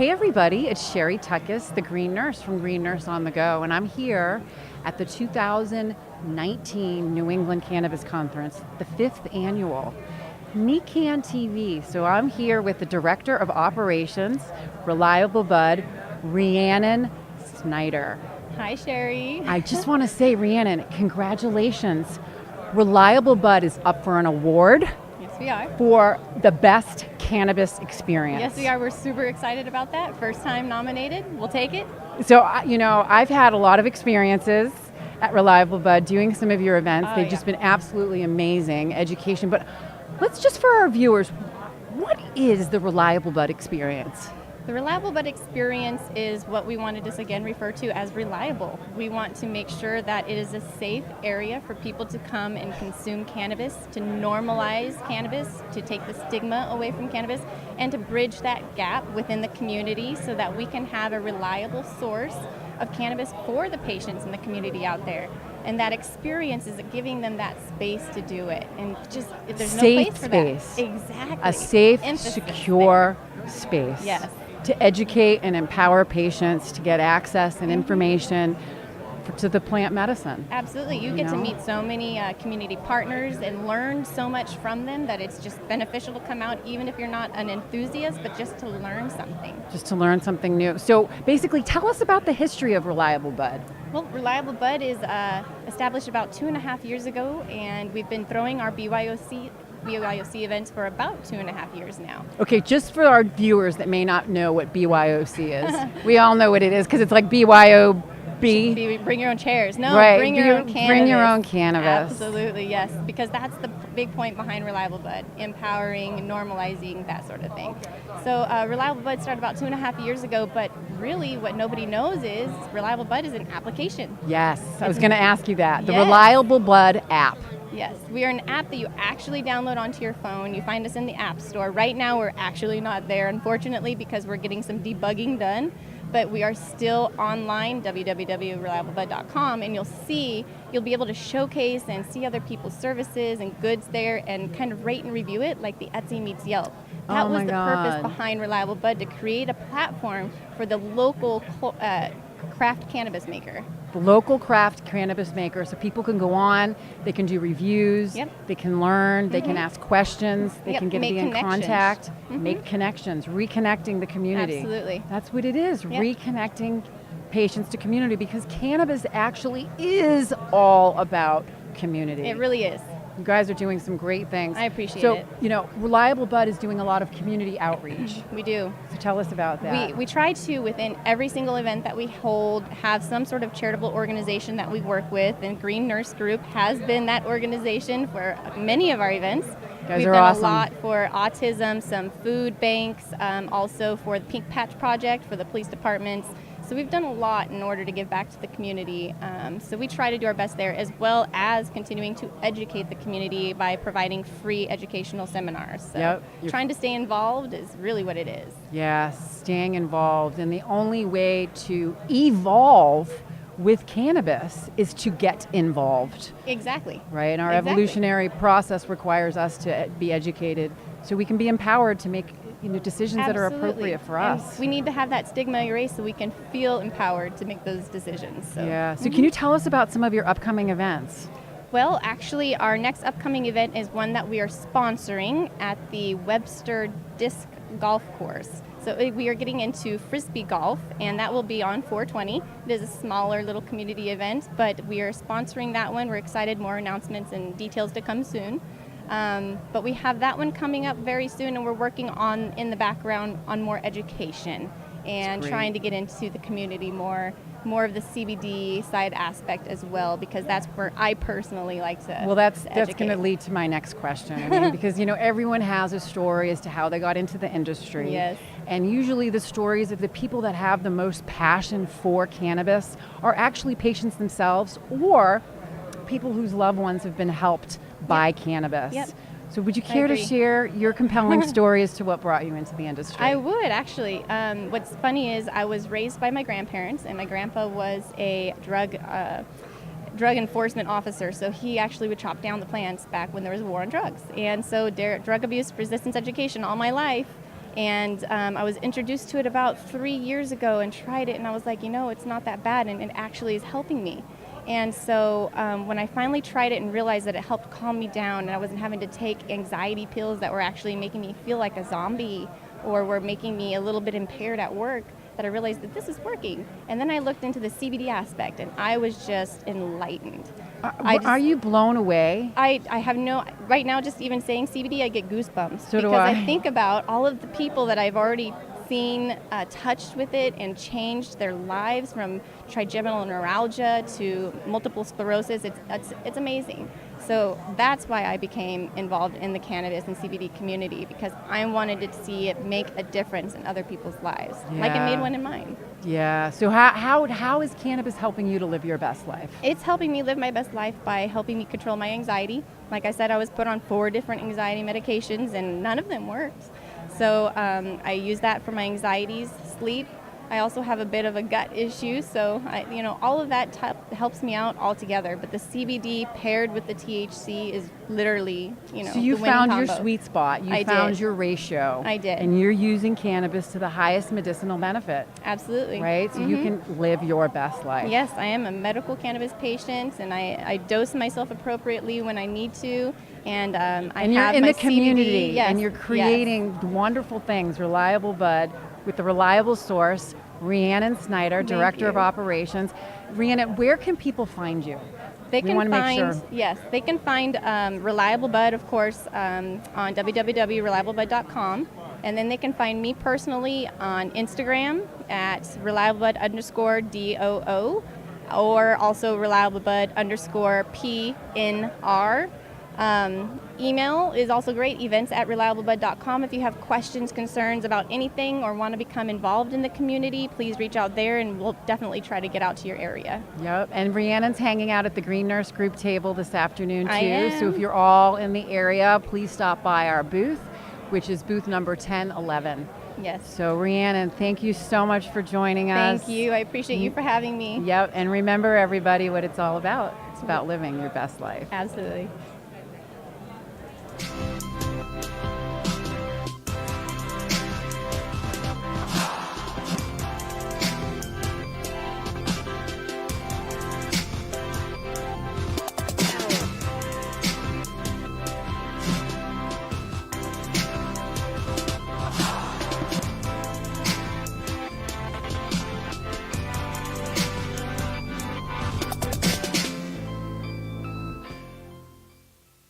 Hey everybody, it's Sherry Tuckus, the Green Nurse from Green Nurse on the Go, and I'm here at the 2019 New England Cannabis Conference, the 5th annual. NECANN TV. So I'm here with the Director of Operations, Reliable Bud, Rhiannon Snyder. Hi, Sherry. I just want to say, Rhiannon, congratulations. Reliable Bud is up for an award. Yes, we are. For the best cannabis experience. Yes, we are. We're super excited about that. First time nominated. We'll take it. So, I've had a lot of experiences at Reliable Bud doing some of your events. They've just been absolutely amazing education. But let's just, for our viewers, what is the Reliable Bud experience? The Reliable Bud experience is what we want to just again refer to as reliable. We want to make sure that it is a safe area for people to come and consume cannabis, to normalize cannabis, to take the stigma away from cannabis, and to bridge that gap within the community so that we can have a reliable source of cannabis for the patients in the community out there. And that experience is giving them that space to do it. And just, there's no place for that. Exactly. A safe, secure space. Yes. To educate and empower patients to get access and information to the plant medicine. Absolutely. You get to meet so many community partners and learn so much from them that it's just beneficial to come out, even if you're not an enthusiast, but just to learn something. Just to learn something new. So basically, tell us about the history of Reliable Bud. Well, Reliable Bud is established about 2.5 years ago, and we've been throwing our BYOC events for about 2.5 years now. Okay, just for our viewers that may not know what BYOC is, we all know what it is because it's like BYOB. Bring your own chairs. No, right. Bring your own cannabis. Bring your own cannabis. Absolutely, yes, because that's the big point behind Reliable Bud, empowering, normalizing, that sort of thing. So Reliable Bud started about 2.5 years ago, but really what nobody knows is Reliable Bud is an application. Yes, I was going to ask you that. The Yes. Reliable Bud app. Yes, we are an app that you actually download onto your phone. You find us in the App Store. Right now, we're actually not there, unfortunately, because we're getting some debugging done. But we are still online, www.reliablebud.com, and you'll be able to showcase and see other people's services and goods there and kind of rate and review it like the Etsy meets Yelp. That was the purpose behind Reliable Bud, to create a platform for the local craft cannabis maker. The local craft cannabis maker, so people can go on, they can do reviews, they can learn, they can ask questions, they can be in contact, make connections, reconnecting the community. Absolutely. That's what it is, reconnecting patients to community, because cannabis actually is all about community. It really is. You guys are doing some great things. I appreciate it. So, Reliable Bud is doing a lot of community outreach. We do. So tell us about that. We try to, within every single event that we hold, have some sort of charitable organization that we work with, and Green Nurse Group has been that organization for many of our events. We've done awesome. a lot for autism, some food banks, also for the Pink Patch Project, for the police departments. So we've done a lot in order to give back to the community. So we try to do our best there, as well as continuing to educate the community by providing free educational seminars. So trying to stay involved is really what it is. Yes, staying involved. And the only way to evolve with cannabis is to get involved. Exactly. Right? And our evolutionary process requires us to be educated so we can be empowered to make decisions that are appropriate for us. And we need to have that stigma erased so we can feel empowered to make those decisions. So. Yeah. So can you tell us about some of your upcoming events? Well, actually, our next upcoming event is one that we are sponsoring at the Webster Disc Golf Course. So we are getting into Frisbee golf, and that will be on 4/20. It is a smaller little community event, but we are sponsoring that one. We're excited. More announcements and details to come soon. But we have that one coming up very soon, and we're working on, in the background, on more education and trying to get into the community more of the CBD side aspect as well, because that's where I personally like to that's going to lead to my next question. I mean, because everyone has a story as to how they got into the industry. Yes. And usually the stories of the people that have the most passion for cannabis are actually patients themselves or people whose loved ones have been helped by cannabis. So would you care to share your compelling story as to what brought you into the industry? I would, actually. What's funny is I was raised by my grandparents, and my grandpa was a drug enforcement officer, so he actually would chop down the plants back when there was a war on drugs. And so drug abuse resistance education all my life, And I was introduced to it about 3 years ago and tried it, and I was like, it's not that bad, and it actually is helping me. And so when I finally tried it and realized that it helped calm me down and I wasn't having to take anxiety pills that were actually making me feel like a zombie or were making me a little bit impaired at work, that I realized that this is working. And then I looked into the CBD aspect, and I was just enlightened. Are you blown away? I have right now, just even saying CBD, I get goosebumps. So do because I. I think about all of the people that I've already seen touched with it and changed their lives, from trigeminal neuralgia to multiple sclerosis. It's amazing. So that's why I became involved in the cannabis and CBD community, because I wanted to see it make a difference in other people's lives, like it made one in mine. Yeah. So how is cannabis helping you to live your best life? It's helping me live my best life by helping me control my anxiety. Like I said, I was put on 4 different anxiety medications and none of them worked. So I use that for my anxieties, sleep. I also have a bit of a gut issue, so all of that helps me out altogether. But the CBD paired with the THC is literally, So you the winning found your combo. sweet spot. You I found did. your ratio. I did. And you're using cannabis to the highest medicinal benefit. Absolutely. Right? So you can live your best life. Yes, I am a medical cannabis patient, and I dose myself appropriately when I need to. And And you're have in my the community, CBD, yes, and you're creating wonderful things. Reliable Bud with the reliable source. Rhiannon Snyder, Director of Operations. Rhiannon, where can people find you? They can make they can find Reliable Bud, of course, on www.reliablebud.com. And then they can find me personally on Instagram at reliablebud_DOO, or also reliablebud_PNR. Email is also great, events@reliablebud.com. If you have questions, concerns about anything, or want to become involved in the community, please reach out there, and we'll definitely try to get out to your area. Yep, and Rhiannon's hanging out at the Green Nurse group table this afternoon too. I am. So if you're all in the area, please stop by our booth, which is booth number 1011. Yes. So Rhiannon, thank you so much for joining us. Thank you. I appreciate you for having me. Yep, and remember everybody what it's all about. It's about living your best life. Absolutely.